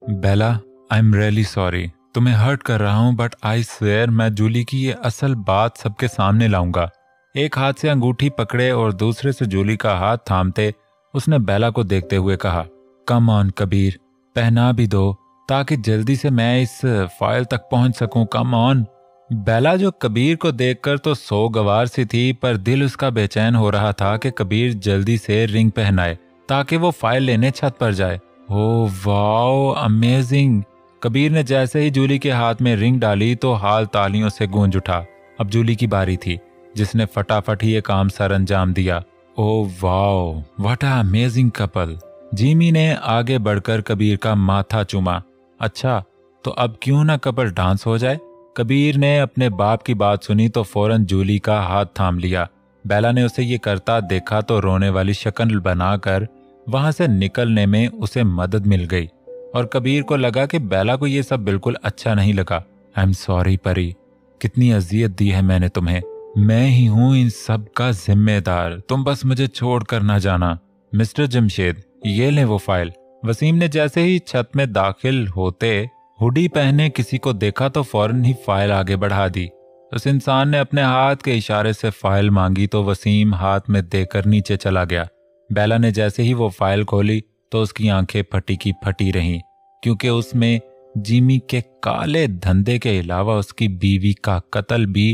Bela, I am really sorry, तुम्हें hurt कर रहा हूं, बट आई स्वेयर मैं जूली की ये असल बात सबके सामने लाऊंगा। एक हाथ से अंगूठी पकड़े और दूसरे से जूली का हाथ थामते उसने बेला को देखते हुए कहा, कम ऑन कबीर, पहना भी दो ताकि जल्दी से मैं इस फाइल तक पहुंच सकूं। Come on. बेला, जो कबीर को देखकर तो सो गवार सी थी, पर दिल उसका बेचैन हो रहा था कि कबीर जल्दी से रिंग पहनाए ताकि वो फाइल लेने छत पर जाए। Oh wow, amazing. कबीर ने जैसे ही जूली के हाथ में रिंग डाली तो हाल तालियों से गूंज उठा। अब जूली की बारी थी, जिसने फटाफट ही ये काम सर अंजाम दिया। Oh wow, what a amazing couple. Jimmy ने आगे बढ़कर कबीर का माथा चूमा। अच्छा, तो अब क्यों ना कपल डांस हो जाए। कबीर ने अपने बाप की बात सुनी तो फौरन जूली का हाथ थाम लिया। बेला ने उसे ये करता देखा तो रोने वाली शक्ल बनाकर वहां से निकलने में उसे मदद मिल गई, और कबीर को लगा कि बेला को ये सब बिल्कुल अच्छा नहीं लगा। आई एम सॉरी परी, कितनी अजियत दी है मैंने तुम्हें। मैं ही हूं इन सब का जिम्मेदार, तुम बस मुझे छोड़ कर ना जाना। मिस्टर जमशेद, ये ले वो फाइल। वसीम ने जैसे ही छत में दाखिल होते हुडी पहने किसी को देखा तो फौरन ही फाइल आगे बढ़ा दी। उस इंसान ने अपने हाथ के इशारे से फाइल मांगी तो वसीम हाथ में देकर नीचे चला गया। बेला ने जैसे ही वो फाइल खोली तो उसकी आंखें फटी की फटी रहीं, क्योंकि उसमें जिमी के काले धंधे के अलावा उसकी बीवी का कत्ल भी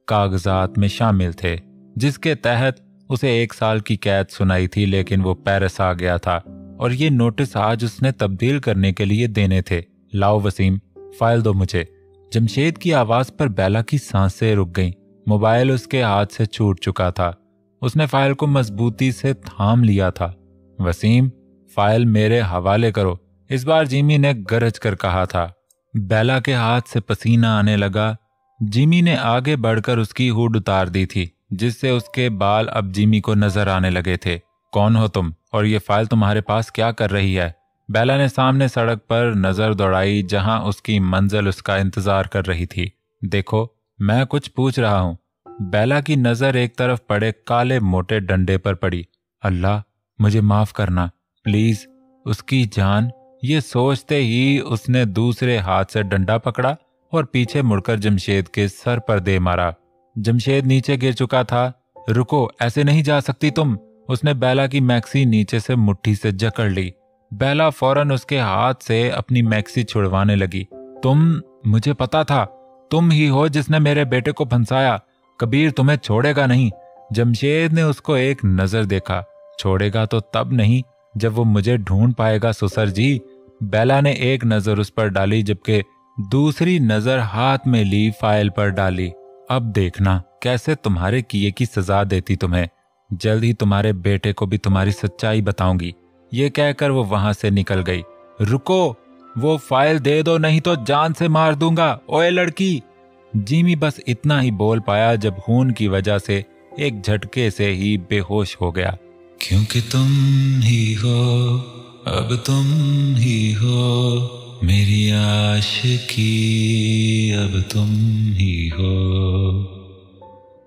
कागजात में शामिल थे, जिसके तहत उसे 1 साल की कैद सुनाई थी। लेकिन वो पेरिस आ गया था और ये नोटिस आज उसने तब्दील करने के लिए देने थे। लाओ वसीम, फाइल दो मुझे। जमशेद की आवाज पर बेला की सांसें रुक गईं। मोबाइल उसके हाथ से छूट चुका था। उसने फाइल को मजबूती से थाम लिया था। वसीम, फाइल मेरे हवाले करो, इस बार जिमी ने गरज कर कहा था। बेला के हाथ से पसीना आने लगा। जिमी ने आगे बढ़कर उसकी हुड उतार दी थी, जिससे उसके बाल अब जिमी को नजर आने लगे थे। कौन हो तुम, और ये फाइल तुम्हारे पास क्या कर रही है। बेला ने सामने सड़क पर नजर दौड़ाई, जहां उसकी मंजिल उसका इंतजार कर रही थी। देखो, मैं कुछ पूछ रहा हूं। बेला की नजर एक तरफ पड़े काले मोटे डंडे पर पड़ी। अल्लाह, मुझे माफ करना प्लीज, उसकी जान। ये सोचते ही उसने दूसरे हाथ से डंडा पकड़ा और पीछे मुड़कर जमशेद के सर पर दे मारा। जमशेद नीचे गिर चुका था। रुको, ऐसे नहीं जा सकती तुम। उसने बेला की मैक्सी नीचे से मुट्ठी से जकड़ ली। बेला फौरन उसके हाथ से अपनी मैक्सी छुड़वाने लगी। मुझे पता था, तुम ही हो जिसने मेरे बेटे को फंसाया। कबीर तुम्हें छोड़ेगा नहीं। जमशेद ने उसको एक नजर देखा। छोड़ेगा तो तब नहीं जब वो मुझे ढूंढ पाएगा ससुर जी। बेला ने एक नजर उस पर डाली, जबकि दूसरी नजर हाथ में ली फाइल पर डाली। अब देखना कैसे तुम्हारे किए की सजा देती तुम्हें। जल्द ही तुम्हारे बेटे को भी तुम्हारी सच्चाई बताऊंगी। ये कहकर वो वहां से निकल गई। रुको, वो फाइल दे दो, नहीं तो जान से मार दूंगा। ओए लड़की। जिमी बस इतना ही बोल पाया जब खून की वजह से एक झटके से ही बेहोश हो गया। क्योंकि तुम ही हो, अब तुम ही हो मेरी आशिकी, अब तुम ही हो।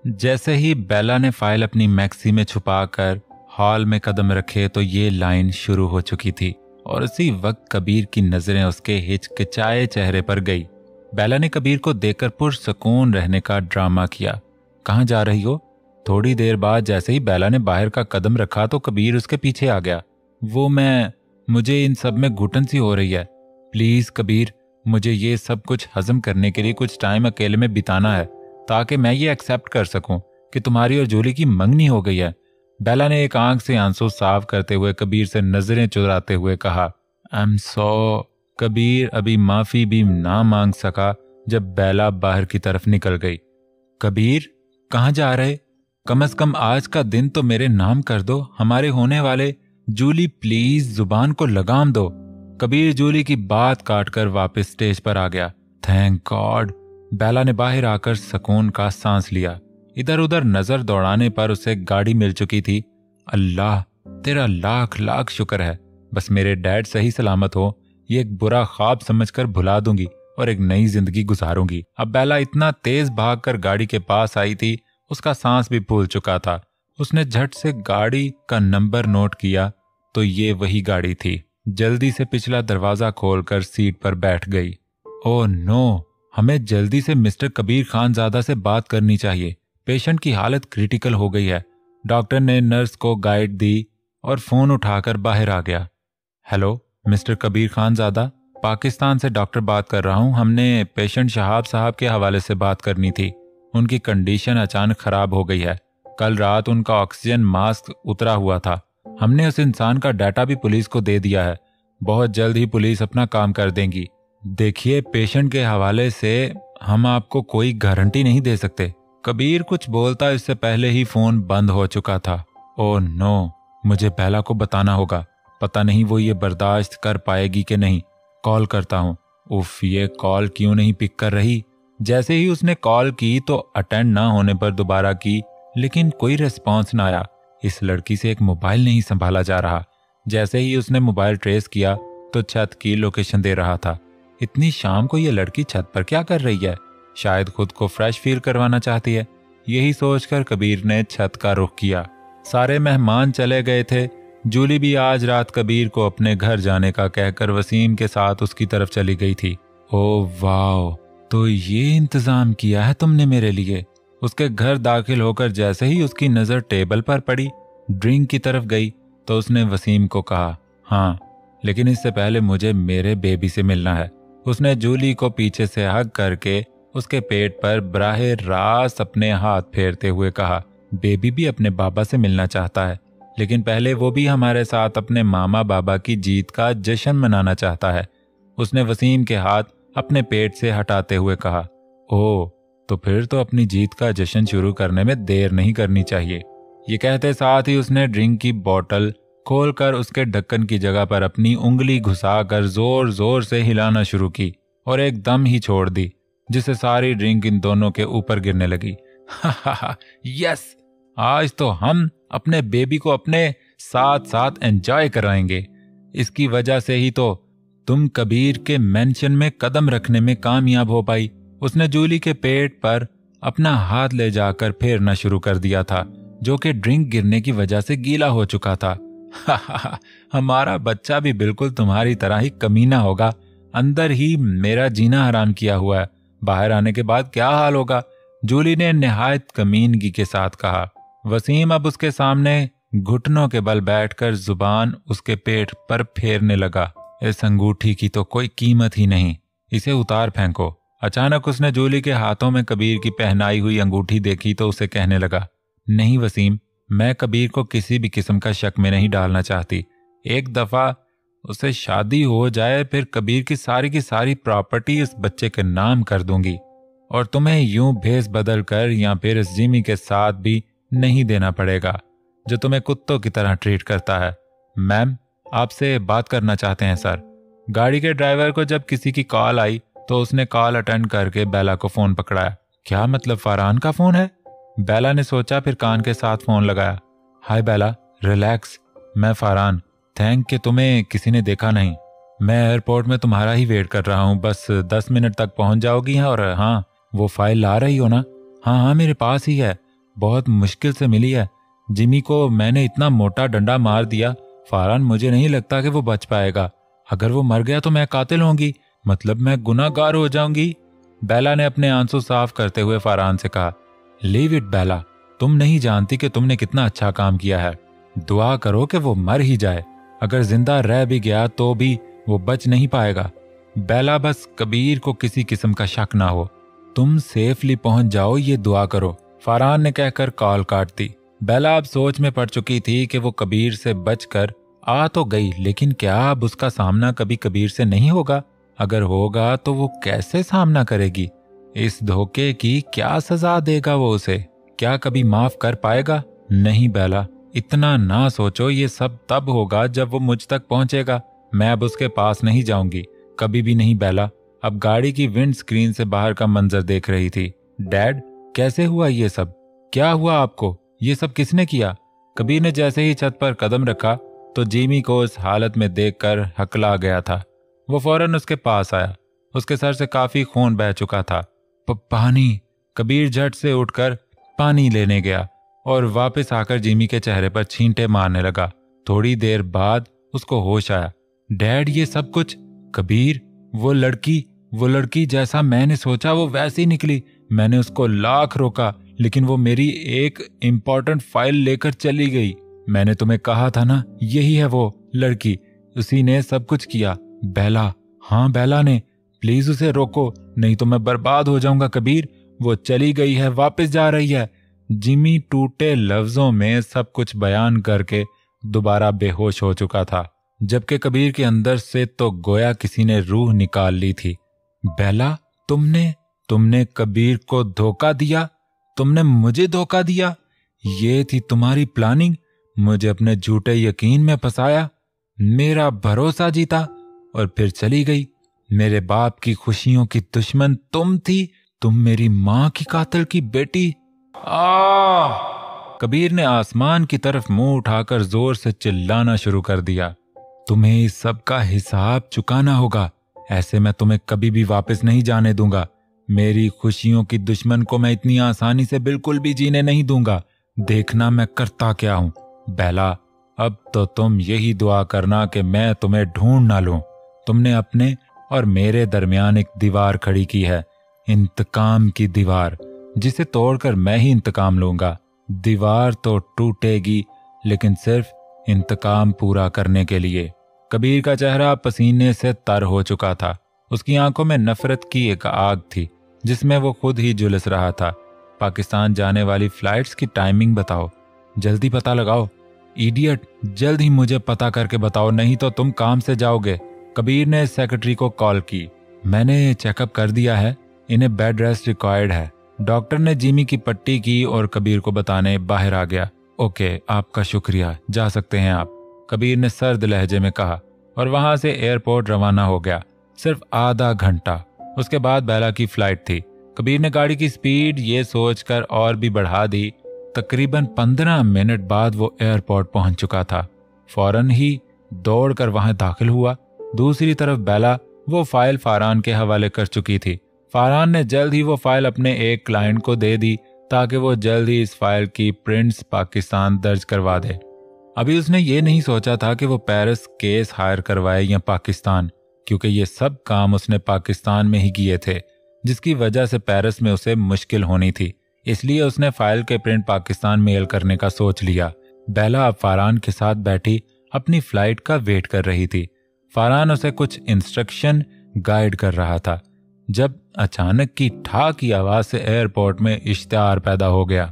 जैसे ही बेला ने फाइल अपनी मैक्सी में छुपाकर हॉल में कदम रखे तो ये लाइन शुरू हो चुकी थी, और उसी वक्त कबीर की नजरें उसके हिचकिचाए चेहरे पर गई। बेला ने कबीर को देखकर पुरसुकून रहने का ड्रामा किया। कहाँ जा रही हो। थोड़ी देर बाद जैसे ही बेला ने बाहर का कदम रखा तो कबीर उसके पीछे आ गया। मुझे इन सब में घुटन सी हो रही है। प्लीज कबीर, मुझे ये सब कुछ हजम करने के लिए कुछ टाइम अकेले में बिताना है, ताकि मैं ये एक्सेप्ट कर सकूं कि तुम्हारी और जूली की मंगनी हो गई है। बेला ने एक आंख से आंसू साफ करते हुए कबीर से नजरें चुराते हुए कहा। I am so. कबीर अभी माफी भी ना मांग सका जब बेला बाहर की तरफ निकल गई। कबीर, कहाँ जा रहे। कम से कम आज का दिन तो मेरे नाम कर दो, हमारे होने वाले। जूली प्लीज, जुबान को लगाम दो। कबीर जूली की बात काटकर वापस स्टेज पर आ गया। Thank God. बेला ने बाहर आकर सुकून का सांस लिया। इधर उधर नजर दौड़ाने पर उसे गाड़ी मिल चुकी थी। अल्लाह, तेरा लाख लाख शुक्र है। बस मेरे डैड सही सलामत हो, ये एक बुरा ख्वाब समझकर भुला दूंगी और एक नई जिंदगी गुजारूंगी। अब बेला इतना तेज भागकर गाड़ी के पास आई थी, उसका सांस भी फूल चुका था। उसने झट से गाड़ी का नंबर नोट किया तो ये वही गाड़ी थी जल्दी से पिछला दरवाजा खोलकर सीट पर बैठ गई। ओह नो, हमें जल्दी से मिस्टर कबीर खानजादा से बात करनी चाहिए। पेशेंट की हालत क्रिटिकल हो गई है। डॉक्टर ने नर्स को गाइड दी और फोन उठाकर बाहर आ गया। हेलो मिस्टर कबीर खानजादा, पाकिस्तान से डॉक्टर बात कर रहा हूं। हमने पेशेंट शहाब साहब के हवाले से बात करनी थी। उनकी कंडीशन अचानक खराब हो गई है। कल रात उनका ऑक्सीजन मास्क उतरा हुआ था। हमने उस इंसान का डाटा भी पुलिस को दे दिया है। बहुत जल्द ही पुलिस अपना काम कर देंगी। देखिए, पेशेंट के हवाले से हम आपको कोई गारंटी नहीं दे सकते। कबीर कुछ बोलता इससे पहले ही फोन बंद हो चुका था। ओह नो, मुझे बेला को बताना होगा। पता नहीं वो ये बर्दाश्त कर पाएगी कि नहीं। कॉल करता हूँ। उफ, ये कॉल क्यों नहीं पिक कर रही। जैसे ही उसने कॉल की तो अटेंड ना होने पर दोबारा की, लेकिन कोई रिस्पॉन्स ना आया। इस लड़की से एक मोबाइल नहीं संभाला जा रहा। जैसे ही उसने मोबाइल ट्रेस किया तो छत की लोकेशन दे रहा था। इतनी शाम को ये लड़की छत पर क्या कर रही है? शायद खुद को फ्रेश फील करवाना चाहती है। यही सोचकर कबीर ने छत का रुख किया। सारे मेहमान चले गए थे। जूली भी आज रात कबीर को अपने घर जाने का कहकर वसीम के साथ उसकी तरफ चली गई थी। ओह वाह, तो ये इंतजाम किया है तुमने मेरे लिए। उसके घर दाखिल होकर जैसे ही उसकी नजर टेबल पर पड़ी, ड्रिंक की तरफ गई तो उसने वसीम को कहा, हाँ लेकिन इससे पहले मुझे मेरे बेबी से मिलना है। उसने जूली को पीछे से हग करके उसके पेट पर बराहे रास्त अपने हाथ फेरते हुए कहा, बेबी भी अपने बाबा से मिलना चाहता है, लेकिन पहले वो भी हमारे साथ अपने मामा बाबा की जीत का जश्न मनाना चाहता है। उसने वसीम के हाथ अपने पेट से हटाते हुए कहा, ओह तो फिर तो अपनी जीत का जश्न शुरू करने में देर नहीं करनी चाहिए। ये कहते साथ ही उसने ड्रिंक की बोतल खोलकर उसके ढक्कन की जगह पर अपनी उंगली घुसाकर जोर जोर से हिलाना शुरू की और एकदम ही छोड़ दी, जिससे सारी ड्रिंक इन दोनों के ऊपर गिरने लगी। यस, आज तो हम अपने बेबी को अपने साथ साथ एंजॉय कराएंगे। इसकी वजह से ही तो तुम कबीर के मेंशन में कदम रखने में कामयाब हो पाई। उसने जूली के पेट पर अपना हाथ ले जाकर फेरना शुरू कर दिया था, जो कि ड्रिंक गिरने की वजह से गीला हो चुका था। हमारा बच्चा भी बिल्कुल तुम्हारी तरह ही कमीना होगा। अंदर ही मेरा जीना हराम किया हुआ है, बाहर आने के बाद क्या हाल होगा? जूली ने निहायत कमीनगी के साथ कहा। वसीम अब उसके सामने घुटनों के बल बैठकर जुबान उसके पेट पर फेरने लगा। इस अंगूठी की तो कोई कीमत ही नहीं, इसे उतार फेंको। अचानक उसने जूली के हाथों में कबीर की पहनाई हुई अंगूठी देखी तो उसे कहने लगा, नहीं वसीम, मैं कबीर को किसी भी किस्म का शक में नहीं डालना चाहती। एक दफा उसे शादी हो जाए फिर कबीर की सारी प्रॉपर्टी इस बच्चे के नाम कर दूंगी और तुम्हें यूं भेस बदल कर या फिर इस जिमी के साथ भी नहीं देना पड़ेगा जो तुम्हें कुत्तों की तरह ट्रीट करता है। मैम, आपसे बात करना चाहते हैं सर। गाड़ी के ड्राइवर को जब किसी की कॉल आई तो उसने कॉल अटेंड करके बेला को फोन पकड़ाया। क्या मतलब, फरहान का फोन है? बेला ने सोचा, फिर कान के साथ फोन लगाया। हाय बेला, रिलैक्स, मैं फरहान। थैंक कि तुम्हें किसी ने देखा नहीं। मैं एयरपोर्ट में तुम्हारा ही वेट कर रहा हूँ, बस 10 मिनट तक पहुंच जाओगी। और हाँ, वो फाइल ला रही हो ना? हाँ, मेरे पास ही है, बहुत मुश्किल से मिली है। जिमी को मैंने इतना मोटा डंडा मार दिया, फरहान मुझे नहीं लगता कि वो बच पाएगा। अगर वो मर गया तो मैं कातिल होंगी, मतलब मैं गुनाहगार हो जाऊंगी। बेला ने अपने आंसू साफ करते हुए फरहान से कहा, लीव इट बेला, तुम नहीं जानती कि तुमने कितना अच्छा काम किया है। दुआ करो कि वो मर ही जाए। अगर जिंदा रह भी गया तो भी वो बच नहीं पाएगा। बेला, बस कबीर को किसी किस्म का शक ना हो, तुम सेफली पहुंच जाओ, ये दुआ करो। फरहान ने कहकर कॉल काट दी। बेला अब सोच में पड़ चुकी थी कि वो कबीर से बचकर आ तो गई, लेकिन क्या अब उसका सामना कभी कबीर से नहीं होगा? अगर होगा तो वो कैसे सामना करेगी? इस धोखे की क्या सजा देगा वो उसे? क्या कभी माफ कर पाएगा? नहीं बेला, इतना ना सोचो। ये सब तब होगा जब वो मुझ तक पहुंचेगा। मैं अब उसके पास नहीं जाऊंगी, कभी भी नहीं बेला। अब गाड़ी की विंड स्क्रीन से बाहर का मंजर देख रही थी। डैड, कैसे हुआ ये सब? क्या हुआ आपको? ये सब किसने किया? कबीर ने जैसे ही छत पर कदम रखा तो जिमी को इस हालत में देखकर हकला गया था। वो फौरन उसके पास आया। उसके सर से काफी खून बह चुका था। पानी। कबीर झट से उठकर पानी लेने गया और वापस आकर जिमी के चेहरे पर छींटे मारने लगा। थोड़ी देर बाद उसको होश आया। डैड ये सब कुछ? कबीर, वो लड़की जैसा मैंने सोचा वो वैसी निकली। मैंने उसको लाख रोका, लेकिन वो मेरी एक इम्पोर्टेंट फाइल लेकर चली गई। मैंने तुम्हें कहा था ना, यही है वो लड़की, उसी ने सब कुछ किया। बेला, हाँ बेला ने। प्लीज उसे रोको, नहीं तो मैं बर्बाद हो जाऊंगा। कबीर, वो चली गई है, वापस जा रही है। जिमी टूटे लफ्जों में सब कुछ बयान करके दोबारा बेहोश हो चुका था, जबकि कबीर के अंदर से तो गोया किसी ने रूह निकाल ली थी। बेला, तुमने कबीर को धोखा दिया? तुमने मुझे धोखा दिया? ये थी तुम्हारी प्लानिंग? मुझे अपने झूठे यकीन में फंसाया, मेरा भरोसा जीता और फिर चली गई। मेरे बाप की खुशियों की दुश्मन तुम थी, तुम मेरी मां की कातिल की बेटी। कबीर ने आसमान की तरफ मुंह उठाकर जोर से चिल्लाना शुरू कर दिया। तुम्हें इस सब का हिसाब चुकाना होगा, ऐसे मैं तुम्हें कभी भी वापस नहीं जाने दूंगा। मेरी खुशियों की दुश्मन को मैं इतनी आसानी से बिल्कुल भी जीने नहीं दूंगा। देखना मैं करता क्या हूं। बेला, अब तो तुम यही दुआ करना कि मैं तुम्हें ढूंढ ना लूं। तुमने अपने और मेरे दरमियान एक दीवार खड़ी की है, इंतकाम की दीवार, जिसे तोड़कर मैं ही इंतकाम लूंगा। दीवार तो टूटेगी, लेकिन सिर्फ इंतकाम पूरा करने के लिए। कबीर का चेहरा पसीने से तर हो चुका था। उसकी आंखों में नफरत की एक आग थी, जिसमें वो खुद ही झुलस रहा था। पाकिस्तान जाने वाली फ्लाइट्स की टाइमिंग बताओ, जल्दी पता लगाओ। इडियट, जल्द ही मुझे पता करके बताओ, नहीं तो तुम काम से जाओगे। कबीर ने सेक्रेटरी को कॉल की। मैंने चेकअप कर दिया है, इन्हें बेड रेस्ट रिक्वायर्ड है। डॉक्टर ने जिमी की पट्टी की और कबीर को बताने बाहर आ गया। ओके, आपका शुक्रिया, जा सकते हैं आप, कबीर ने सर्द लहजे में कहा और वहां से एयरपोर्ट रवाना हो गया। सिर्फ आधा घंटा, उसके बाद बेला की फ्लाइट थी। कबीर ने गाड़ी की स्पीड ये सोचकर और भी बढ़ा दी। तकरीबन 15 मिनट बाद वो एयरपोर्ट पहुंच चुका था। फौरन ही दौड़कर वहां दाखिल हुआ। दूसरी तरफ बेला वो फाइल फारान के हवाले कर चुकी थी। फारान ने जल्द ही वो फाइल अपने एक क्लाइंट को दे दी, ताकि वो जल्द ही इस फाइल की प्रिंट्स पाकिस्तान दर्ज करवा दे। अभी उसने ये नहीं सोचा था कि वो पेरिस केस हायर करवाए या पाकिस्तान, क्योंकि ये सब काम उसने पाकिस्तान में ही किए थे, जिसकी वजह से पेरिस में उसे मुश्किल होनी थी। इसलिए उसने फाइल के प्रिंट पाकिस्तान मेल करने का सोच लिया। बेला अब फारान के साथ बैठी अपनी फ्लाइट का वेट कर रही थी। फारान उसे कुछ इंस्ट्रक्शन गाइड कर रहा था, जब अचानक की ठा की आवाज से एयरपोर्ट में इश्तिहार पैदा हो गया।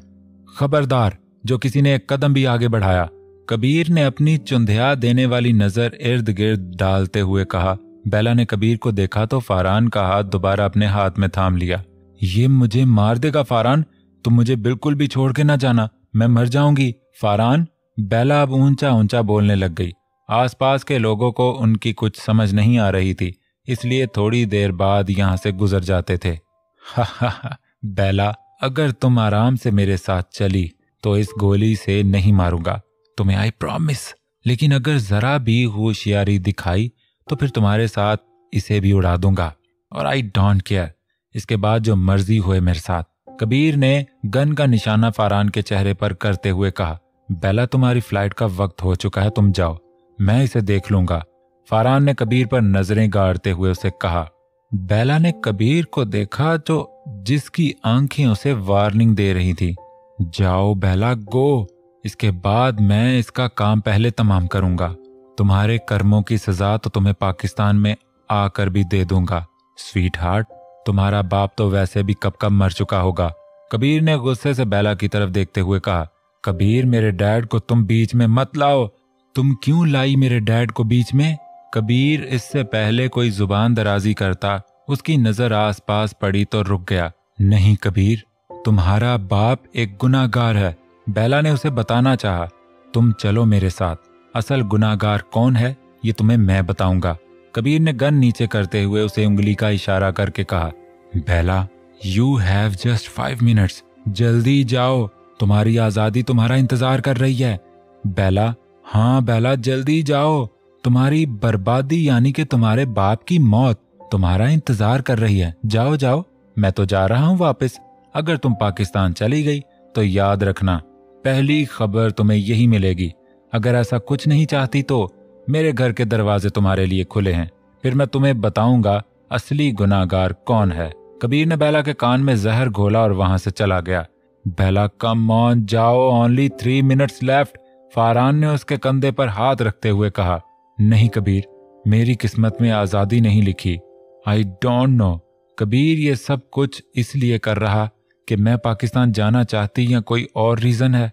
खबरदार, जो किसी ने एक कदम भी आगे बढ़ाया। कबीर ने अपनी चुंधिया देने वाली नजर इर्द गिर्द डालते हुए कहा। बेला ने कबीर को देखा तो फारान का हाथ दोबारा अपने हाथ में थाम लिया। ये मुझे मार देगा फारान, तुम मुझे बिल्कुल भी छोड़ के ना जाना, मैं मर जाऊंगी। फारान, बेला अब ऊंचा ऊंचा बोलने लग गई। आसपास के लोगों को उनकी कुछ समझ नहीं आ रही थी, इसलिए थोड़ी देर बाद यहां से गुजर जाते थे। हा, बेला, अगर तुम आराम से मेरे साथ चली तो इस गोली से नहीं मारूंगा तुम्हें, आई प्रॉमिस। लेकिन अगर जरा भी होशियारी दिखाई तो फिर तुम्हारे साथ इसे भी उड़ा दूंगा, और आई डोंट केयर, इसके बाद जो मर्जी हुए मेरे साथ। कबीर ने गन का निशाना फारान के चेहरे पर करते हुए कहा। बेला, तुम्हारी फ्लाइट का वक्त हो चुका है, तुम जाओ, मैं इसे देख लूंगा। फारान ने कबीर पर नजरें गाड़ते हुए उसे कहा। बेला ने कबीर को देखा तो जिसकी आंखें उसे वार्निंग दे रही थी। जाओ बेला, गो, इसके बाद मैं इसका काम पहले तमाम करूंगा। तुम्हारे कर्मों की सजा तो तुम्हें पाकिस्तान में आकर भी दे दूंगा। स्वीट हार्ट, तुम्हारा बाप तो वैसे भी कब कब मर चुका होगा। कबीर ने गुस्से से बेला की तरफ देखते हुए कहा। कबीर, मेरे डैड को तुम बीच में मत लाओ। तुम क्यों लाई मेरे डैड को बीच में? कबीर इससे पहले कोई जुबान दराजी करता, उसकी नजर आसपास पड़ी तो रुक गया। नहीं कबीर, तुम्हारा बाप एक गुनाहगार है, बेला ने उसे बताना चाहा। तुम चलो मेरे साथ, असल गुनाहगार कौन है ये तुम्हें मैं बताऊंगा। कबीर ने गन नीचे करते हुए उसे उंगली का इशारा करके कहा। बेला, यू हैव जस्ट 5 मिनट्स, जल्दी जाओ, तुम्हारी आजादी तुम्हारा इंतजार कर रही है। बेला, हाँ बेला, जल्दी जाओ, तुम्हारी बर्बादी यानी कि तुम्हारे बाप की मौत तुम्हारा इंतजार कर रही है। जाओ जाओ, मैं तो जा रहा हूं वापस। अगर तुम पाकिस्तान चली गई तो याद रखना, पहली खबर तुम्हें यही मिलेगी। अगर ऐसा कुछ नहीं चाहती तो मेरे घर के दरवाजे तुम्हारे लिए खुले हैं, फिर मैं तुम्हें बताऊंगा असली गुनाहगार कौन है। कबीर ने बेला के कान में जहर घोला और वहां से चला गया। बेला, कम ऑन, जाओ, ओनली 3 मिनट्स लेफ्ट, फारहान ने उसके कंधे पर हाथ रखते हुए कहा। नहीं कबीर, मेरी किस्मत में आजादी नहीं लिखी। I don't know. कबीर, ये सब कुछ इसलिए कर रहा कि मैं पाकिस्तान जाना चाहती या कोई और रीजन है?